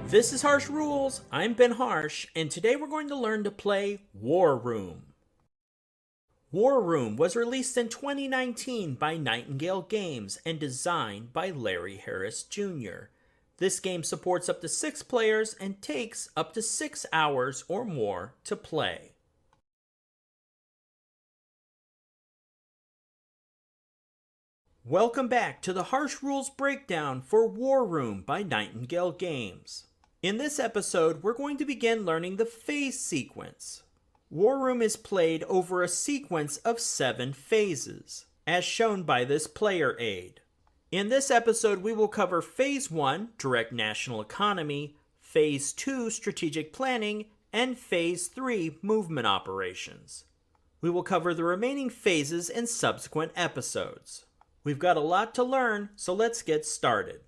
This is Harsh Rules. I'm Ben Harsh, and today we're going to learn to play War Room. War Room was released in 2019 by Nightingale Games and designed by Larry Harris Jr. This game supports up to 6 players and takes up to 6 hours or more to play. Welcome back to the Harsh Rules breakdown for War Room by Nightingale Games. In this episode, we're going to begin learning the phase sequence. War Room is played over a sequence of 7 phases, as shown by this player aid. In this episode, we will cover Phase 1, Direct National Economy, Phase 2, Strategic Planning, and Phase 3, Movement Operations. We will cover the remaining phases in subsequent episodes. We've got a lot to learn, so let's get started.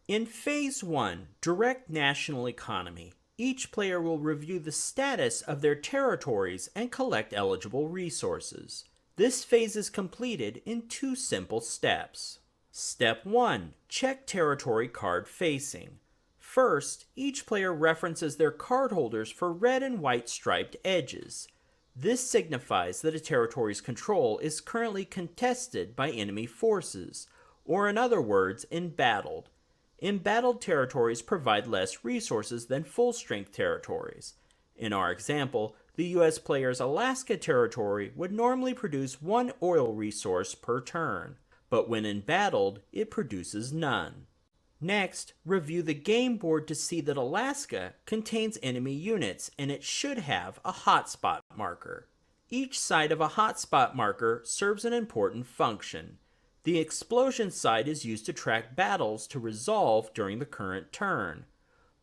In Phase 1, Direct National Economy, each player will review the status of their territories and collect eligible resources. This phase is completed in 2 simple steps. Step 1. Check territory card facing. First, each player references their card holders for red and white striped edges. This signifies that a territory's control is currently contested by enemy forces, or in other words, embattled. Embattled territories provide less resources than full-strength territories. In our example, the US player's Alaska territory would normally produce 1 oil resource per turn, but when embattled, it produces none. Next, review the game board to see that Alaska contains enemy units and it should have a hotspot marker. Each side of a hotspot marker serves an important function. The explosion side is used to track battles to resolve during the current turn.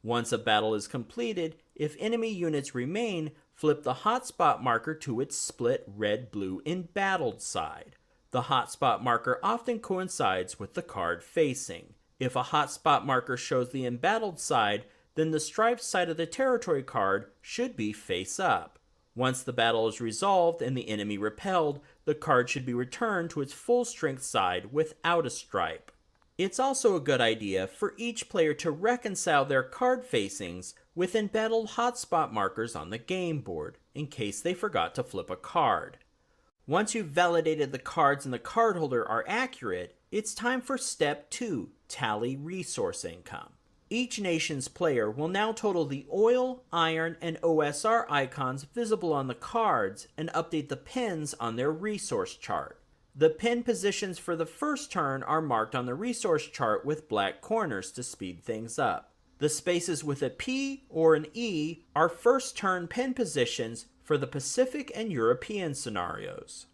Once a battle is completed, if enemy units remain, flip the hotspot marker to its split red-blue embattled side. The hotspot marker often coincides with the card facing. If a hotspot marker shows the embattled side, then the striped side of the territory card should be face up. Once the battle is resolved and the enemy repelled, the card should be returned to its full strength side without a stripe. It's also a good idea for each player to reconcile their card facings with embattled hotspot markers on the game board, in case they forgot to flip a card. Once you've validated the cards in the card holder are accurate, it's time for Step 2, Tally Resource Income. Each nation's player will now total the oil, iron, and OSR icons visible on the cards and update the pins on their resource chart. The pin positions for the first turn are marked on the resource chart with black corners to speed things up. The spaces with a P or an E are first turn pin positions for the Pacific and European scenarios.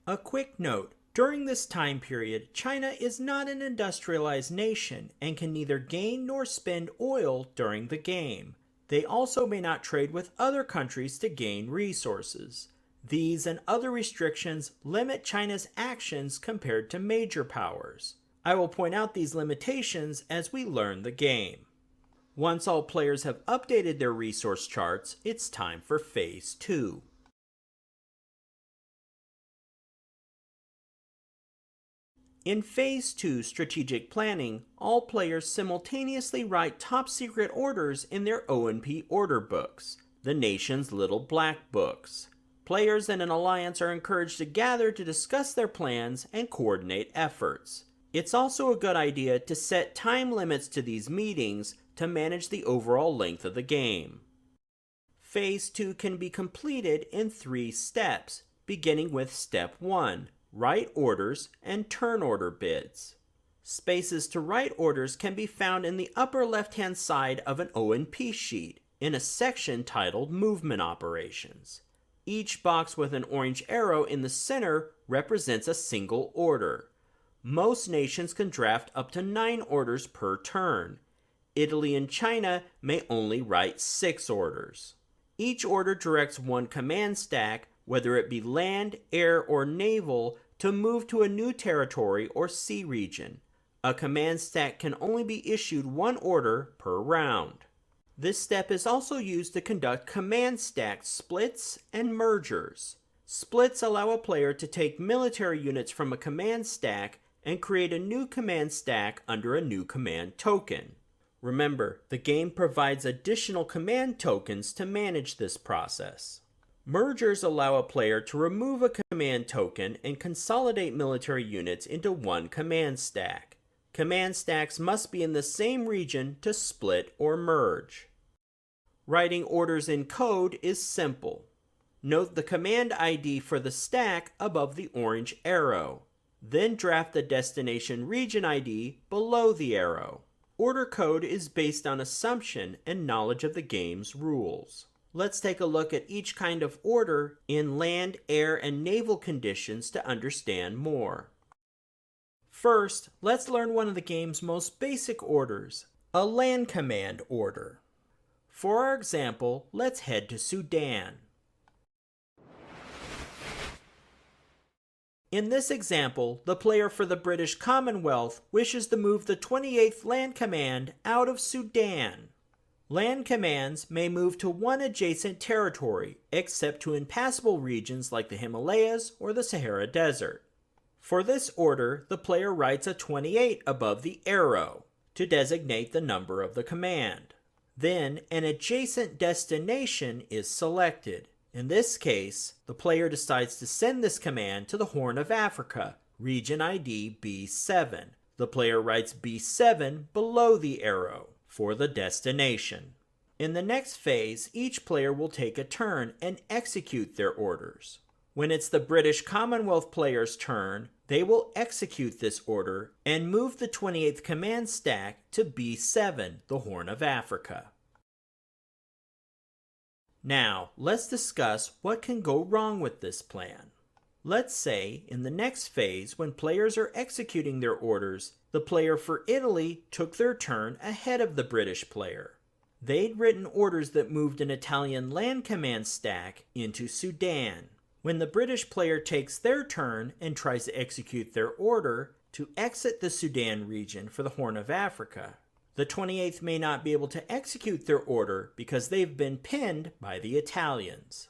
A quick note. During this time period, China is not an industrialized nation and can neither gain nor spend oil during the game. They also may not trade with other countries to gain resources. These and other restrictions limit China's actions compared to major powers. I will point out these limitations as we learn the game. Once all players have updated their resource charts, it's time for Phase 2. In Phase 2 Strategic Planning, all players simultaneously write top-secret orders in their O&P order books, the nation's little black books. Players in an alliance are encouraged to gather to discuss their plans and coordinate efforts. It's also a good idea to set time limits to these meetings to manage the overall length of the game. Phase 2 can be completed in 3 steps, beginning with Step 1. Write orders and turn order bids. Spaces to write orders can be found in the upper left-hand side of an O&P sheet in a section titled Movement Operations. Each box with an orange arrow in the center represents a single order. Most nations can draft up to 9 orders per turn. Italy and China may only write 6 orders. Each order directs one command stack, whether it be land, air, or naval, to move to a new territory or sea region. A command stack can only be issued 1 order per round. This step is also used to conduct command stack splits and mergers. Splits allow a player to take military units from a command stack and create a new command stack under a new command token. Remember, the game provides additional command tokens to manage this process. Mergers allow a player to remove a command token and consolidate military units into one command stack. Command stacks must be in the same region to split or merge. Writing orders in code is simple. Note the command ID for the stack above the orange arrow. Then draft the destination region ID below the arrow. Order code is based on assumption and knowledge of the game's rules. Let's take a look at each kind of order in land, air, and naval conditions to understand more. First, let's learn one of the game's most basic orders, a land command order. For our example, let's head to Sudan. In this example, the player for the British Commonwealth wishes to move the 28th Land Command out of Sudan. Land commands may move to one adjacent territory, except to impassable regions like the Himalayas or the Sahara Desert. For this order, the player writes a 28 above the arrow to designate the number of the command. Then, an adjacent destination is selected. In this case, the player decides to send this command to the Horn of Africa, region ID B7. The player writes B7 below the arrow for the destination. In the next phase, each player will take a turn and execute their orders. When it's the British Commonwealth player's turn, they will execute this order and move the 28th command stack to B7, the Horn of Africa. Now, let's discuss what can go wrong with this plan. Let's say, in the next phase, when players are executing their orders, the player for Italy took their turn ahead of the British player. They'd written orders that moved an Italian land command stack into Sudan. When the British player takes their turn and tries to execute their order to exit the Sudan region for the Horn of Africa, the 28th may not be able to execute their order because they've been pinned by the Italians.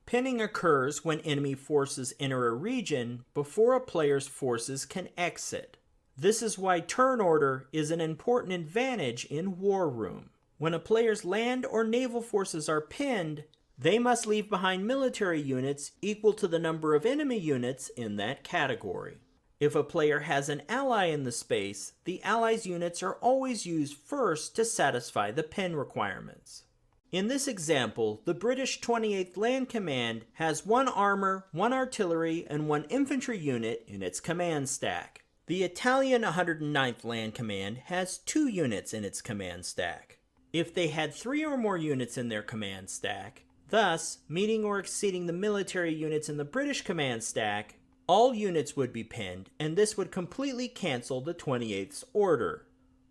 Pinning occurs when enemy forces enter a region before a player's forces can exit. This is why turn order is an important advantage in War Room. When a player's land or naval forces are pinned, they must leave behind military units equal to the number of enemy units in that category. If a player has an ally in the space, the ally's units are always used first to satisfy the pin requirements. In this example, the British 28th Land Command has one armor, one artillery, and one infantry unit in its command stack. The Italian 109th Land Command has 2 units in its command stack. If they had 3 or more units in their command stack, thus meeting or exceeding the military units in the British command stack, all units would be pinned, and this would completely cancel the 28th's order.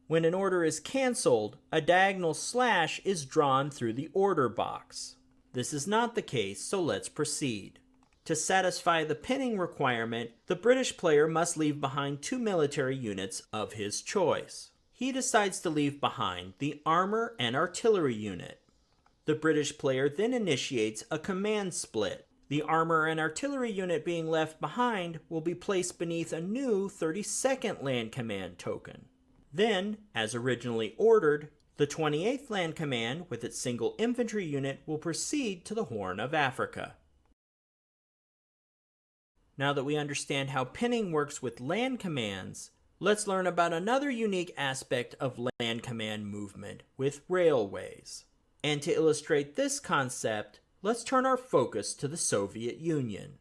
When an order is canceled, a diagonal slash is drawn through the order box. This is not the case, so let's proceed. To satisfy the pinning requirement, the British player must leave behind 2 military units of his choice. He decides to leave behind the armor and artillery unit. The British player then initiates a command split. The armor and artillery unit being left behind will be placed beneath a new 32nd Land Command token. Then, as originally ordered, the 28th Land Command with its single infantry unit will proceed to the Horn of Africa. Now that we understand how pinning works with land commands, let's learn about another unique aspect of land command movement with railways. And to illustrate this concept, let's turn our focus to the Soviet Union.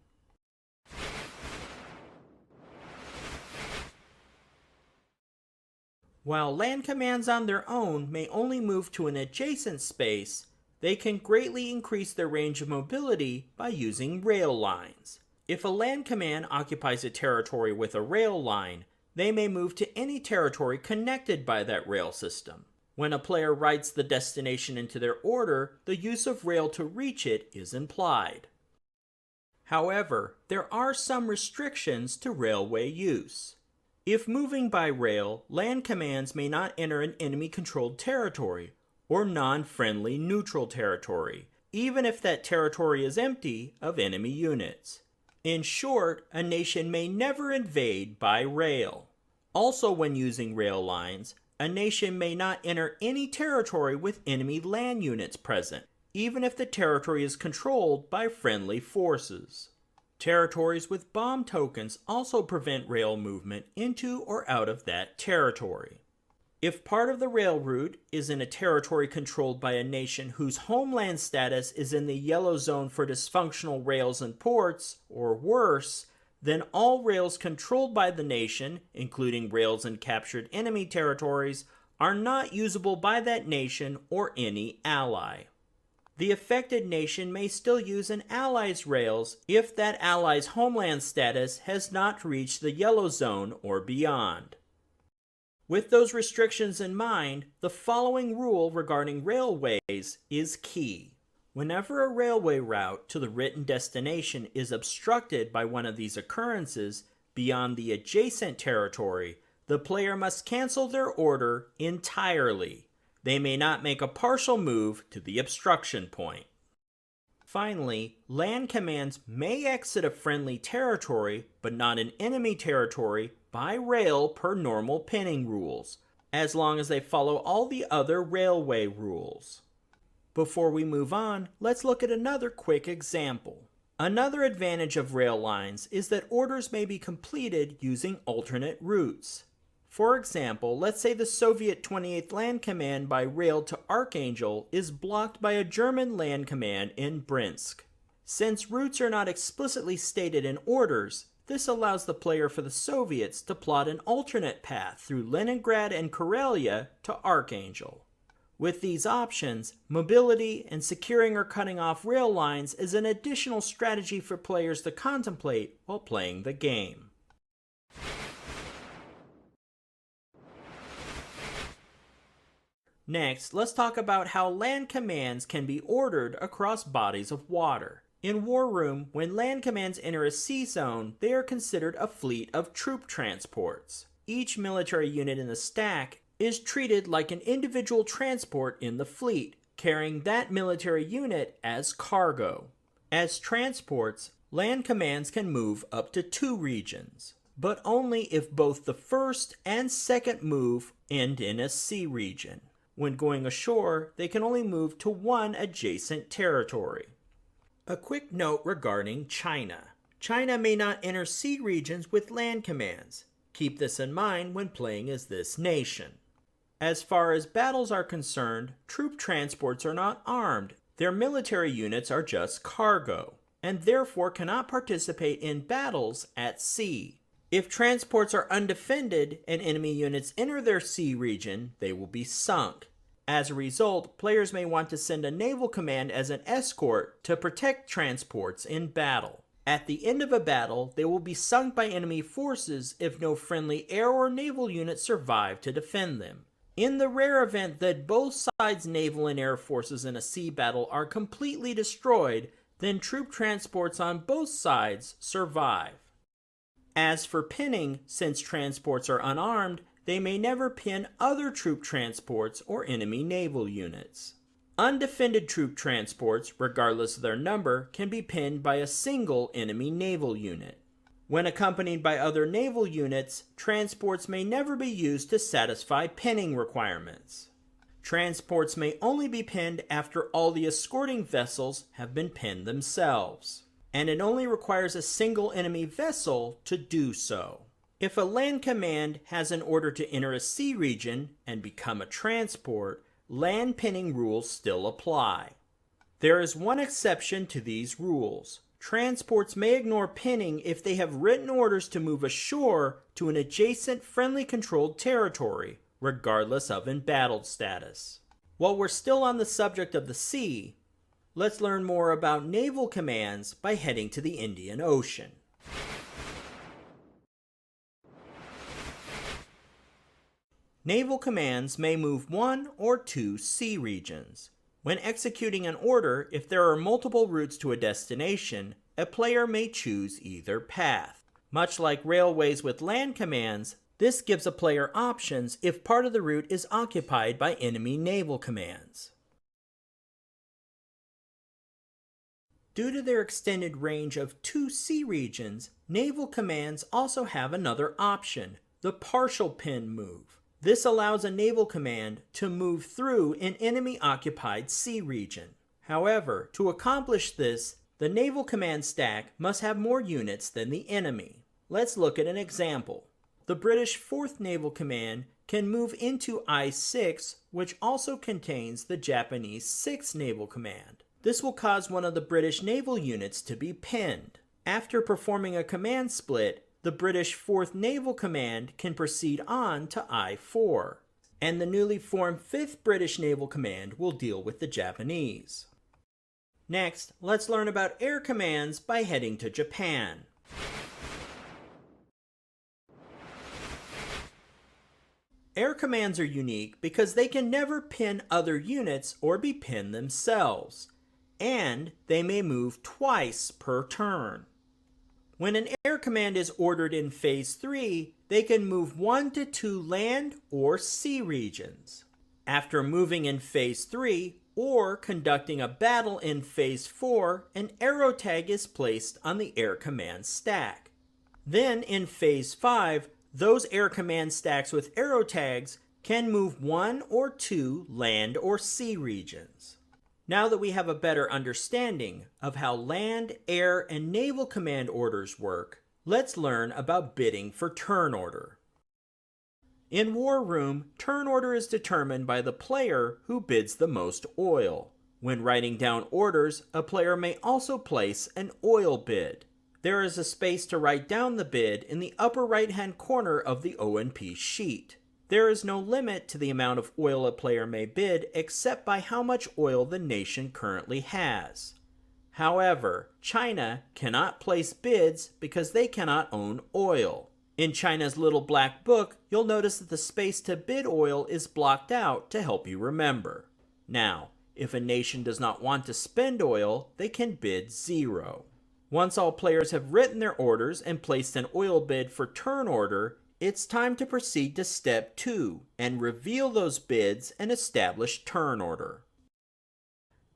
While land commands on their own may only move to an adjacent space, they can greatly increase their range of mobility by using rail lines. If a land command occupies a territory with a rail line, they may move to any territory connected by that rail system. When a player writes the destination into their order, the use of rail to reach it is implied. However, there are some restrictions to railway use. If moving by rail, land commands may not enter an enemy-controlled territory or non-friendly neutral territory, even if that territory is empty of enemy units. In short, a nation may never invade by rail. Also, when using rail lines, a nation may not enter any territory with enemy land units present, even if the territory is controlled by friendly forces. Territories with bomb tokens also prevent rail movement into or out of that territory. If part of the rail route is in a territory controlled by a nation whose homeland status is in the yellow zone for dysfunctional rails and ports, or worse, then all rails controlled by the nation, including rails in captured enemy territories, are not usable by that nation or any ally. The affected nation may still use an ally's rails if that ally's homeland status has not reached the yellow zone or beyond. With those restrictions in mind, the following rule regarding railways is key. Whenever a railway route to the written destination is obstructed by one of these occurrences beyond the adjacent territory, the player must cancel their order entirely. They may not make a partial move to the obstruction point. Finally, land commands may exit a friendly territory, but not an enemy territory, by rail per normal pinning rules, as long as they follow all the other railway rules. Before we move on, let's look at another quick example. Another advantage of rail lines is that orders may be completed using alternate routes. For example, let's say the Soviet 28th Land Command by rail to Archangel is blocked by a German land command in Brinsk. Since routes are not explicitly stated in orders, this allows the player for the Soviets to plot an alternate path through Leningrad and Karelia to Archangel. With these options, mobility and securing or cutting off rail lines is an additional strategy for players to contemplate while playing the game. Next, let's talk about how land commands can be ordered across bodies of water. In War Room, when land commands enter a sea zone, they are considered a fleet of troop transports. Each military unit in the stack is treated like an individual transport in the fleet, carrying that military unit as cargo. As transports, land commands can move up to 2 regions, but only if both the first and second move end in a sea region. When going ashore, they can only move to 1 adjacent territory. A quick note regarding China. China may not enter sea regions with land commands. Keep this in mind when playing as this nation. As far as battles are concerned, troop transports are not armed. Their military units are just cargo, and therefore cannot participate in battles at sea. If transports are undefended and enemy units enter their sea region, they will be sunk. As a result, players may want to send a naval command as an escort to protect transports in battle. At the end of a battle, they will be sunk by enemy forces if no friendly air or naval units survive to defend them. In the rare event that both sides' naval and air forces in a sea battle are completely destroyed, then troop transports on both sides survive. As for pinning, since transports are unarmed, they may never pin other troop transports or enemy naval units. Undefended troop transports, regardless of their number, can be pinned by a single enemy naval unit. When accompanied by other naval units, transports may never be used to satisfy pinning requirements. Transports may only be pinned after all the escorting vessels have been pinned themselves, and it only requires a single enemy vessel to do so. If a land command has an order to enter a sea region and become a transport, land pinning rules still apply. There is one exception to these rules. Transports may ignore pinning if they have written orders to move ashore to an adjacent friendly controlled territory, regardless of embattled status. While we're still on the subject of the sea, let's learn more about naval commands by heading to the Indian Ocean. Naval commands may move 1 or 2 sea regions. When executing an order, if there are multiple routes to a destination, a player may choose either path. Much like railways with land commands, this gives a player options if part of the route is occupied by enemy naval commands. Due to their extended range of 2 sea regions, naval commands also have another option, the partial pin move. This allows a naval command to move through an enemy-occupied sea region. However, to accomplish this, the naval command stack must have more units than the enemy. Let's look at an example. The British 4th Naval Command can move into I-6, which also contains the Japanese 6th Naval Command. This will cause one of the British naval units to be pinned. After performing a command split, the British 4th Naval Command can proceed on to I-4, and the newly formed 5th British Naval Command will deal with the Japanese. Next, let's learn about air commands by heading to Japan. Air commands are unique because they can never pin other units or be pinned themselves, and they may move twice per turn. When an air command is ordered in Phase 3, they can move 1 to 2 land or sea regions. After moving in Phase 3, or conducting a battle in Phase 4, an arrow tag is placed on the air command stack. Then in Phase 5, those air command stacks with arrow tags can move 1 or 2 land or sea regions. Now that we have a better understanding of how land, air, and naval command orders work, let's learn about bidding for turn order. In War Room, turn order is determined by the player who bids the most oil. When writing down orders, a player may also place an oil bid. There is a space to write down the bid in the upper right-hand corner of the O&P sheet. There is no limit to the amount of oil a player may bid except by how much oil the nation currently has. However, China cannot place bids because they cannot own oil. In China's little black book, you'll notice that the space to bid oil is blocked out to help you remember. Now, if a nation does not want to spend oil, they can bid 0. Once all players have written their orders and placed an oil bid for turn order, it's time to proceed to Step 2 and reveal those bids and establish turn order.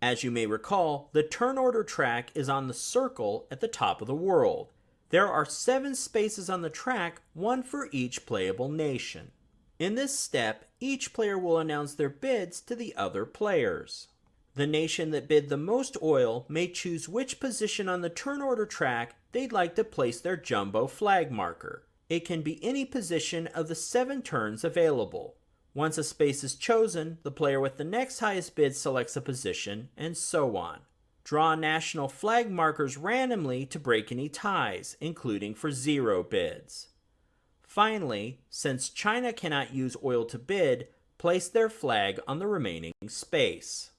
As you may recall, the turn order track is on the circle at the top of the world. There are 7 spaces on the track, 1 for each playable nation. In this step, each player will announce their bids to the other players. The nation that bid the most oil may choose which position on the turn order track they'd like to place their jumbo flag marker. It can be any position of the 7 turns available. Once a space is chosen, the player with the next highest bid selects a position, and so on. Draw national flag markers randomly to break any ties, including for 0 bids. Finally, since China cannot use oil to bid, place their flag on the remaining space.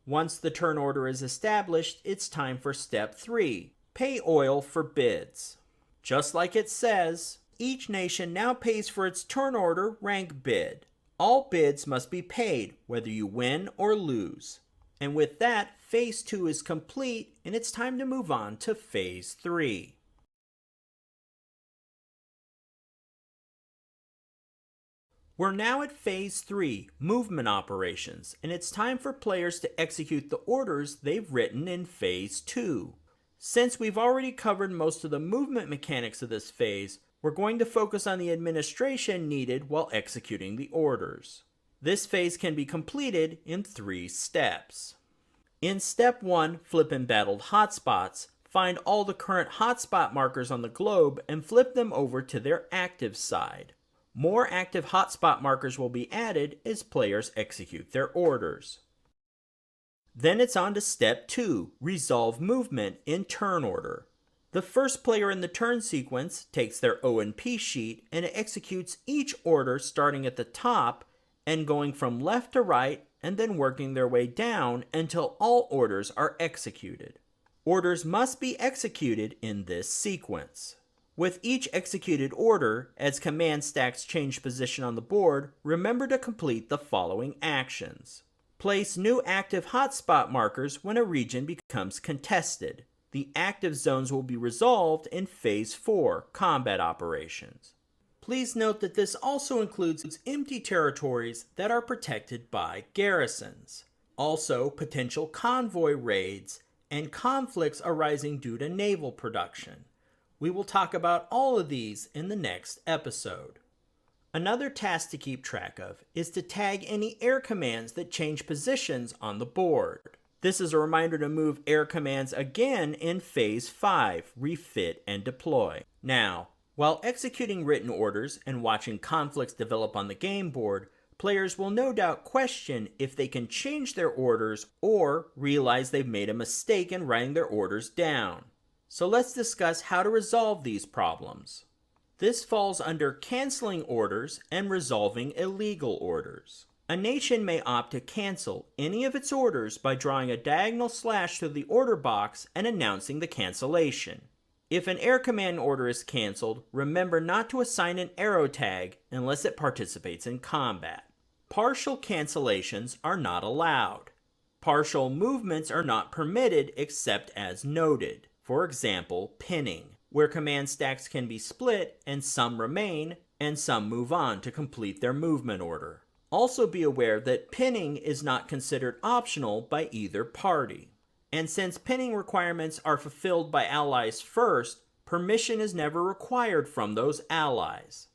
Once the turn order is established, it's time for Step 3, pay oil for bids. Just like it says, each nation now pays for its turn order rank bid. All bids must be paid, whether you win or lose. And with that, Phase 2 is complete, and it's time to move on to Phase 3. We're now at Phase 3, Movement Operations, and it's time for players to execute the orders they've written in Phase 2. Since we've already covered most of the movement mechanics of this phase, we're going to focus on the administration needed while executing the orders. This phase can be completed in 3 steps. In Step 1, flip Embattled hotspots, find all the current hotspot markers on the globe and flip them over to their active side. More active hotspot markers will be added as players execute their orders. Then it's on to Step 2, resolve movement in turn order. The first player in the turn sequence takes their O&P sheet and executes each order starting at the top and going from left to right and then working their way down until all orders are executed. Orders must be executed in this sequence. With each executed order, as command stacks change position on the board, remember to complete the following actions. Place new active hotspot markers when a region becomes contested. The active zones will be resolved in Phase 4, Combat Operations. Please note that this also includes empty territories that are protected by garrisons. Also, potential convoy raids and conflicts arising due to naval production. We will talk about all of these in the next episode. Another task to keep track of is to tag any air commands that change positions on the board. This is a reminder to move air commands again in Phase 5, Refit and Deploy. Now, while executing written orders and watching conflicts develop on the game board, players will no doubt question if they can change their orders or realize they've made a mistake in writing their orders down. So let's discuss how to resolve these problems. This falls under canceling orders and resolving illegal orders. A nation may opt to cancel any of its orders by drawing a diagonal slash through the order box and announcing the cancellation. If an air command order is canceled, remember not to assign an arrow tag unless it participates in combat. Partial cancellations are not allowed. Partial movements are not permitted except as noted. For example, pinning, where command stacks can be split and some remain and some move on to complete their movement order. Also be aware that pinning is not considered optional by either party. And since pinning requirements are fulfilled by allies first, permission is never required from those allies.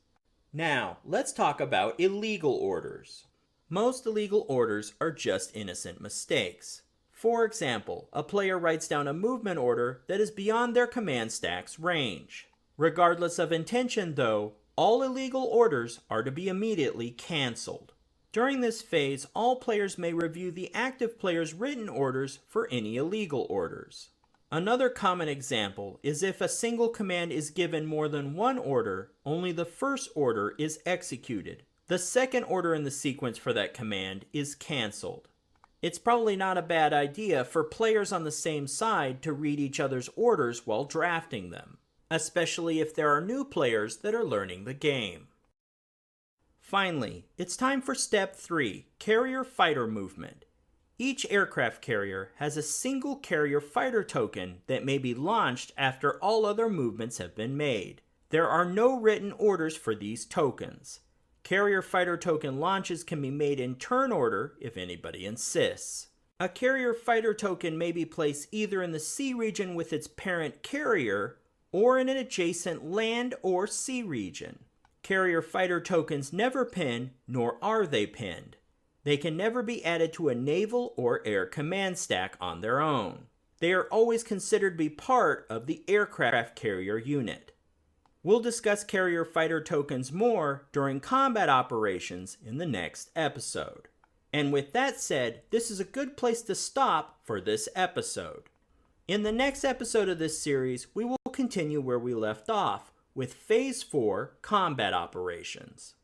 Now, let's talk about illegal orders. Most illegal orders are just innocent mistakes. For example, a player writes down a movement order that is beyond their command stack's range. Regardless of intention, though, all illegal orders are to be immediately canceled. During this phase, all players may review the active player's written orders for any illegal orders. Another common example is if a single command is given more than one order, only the first order is executed. The second order in the sequence for that command is canceled. It's probably not a bad idea for players on the same side to read each other's orders while drafting them, especially if there are new players that are learning the game. Finally, it's time for Step 3, Carrier Fighter Movement. Each aircraft carrier has a single carrier fighter token that may be launched after all other movements have been made. There are no written orders for these tokens. Carrier fighter token launches can be made in turn order if anybody insists. A carrier fighter token may be placed either in the sea region with its parent carrier or in an adjacent land or sea region. Carrier fighter tokens never pin, nor are they pinned. They can never be added to a naval or air command stack on their own. They are always considered to be part of the aircraft carrier unit. We'll discuss carrier fighter tokens more during combat operations in the next episode. And with that said, this is a good place to stop for this episode. In the next episode of this series, we will continue where we left off with Phase 4 Combat Operations.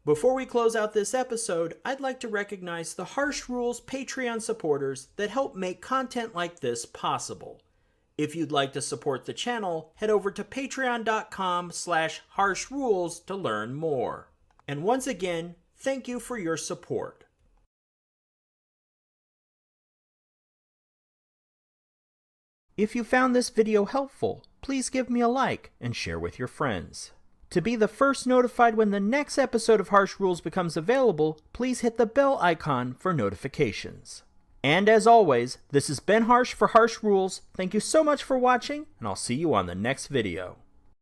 Before we close out this episode, I'd like to recognize the Harsh Rules Patreon supporters that help make content like this possible. If you'd like to support the channel, head over to patreon.com/harshrules to learn more. And once again, thank you for your support. If you found this video helpful, please give me a like and share with your friends. To be the first notified when the next episode of Harsh Rules becomes available, please hit the bell icon for notifications. And as always, this has been Harsh for Harsh Rules. Thank you so much for watching, and I'll see you on the next video.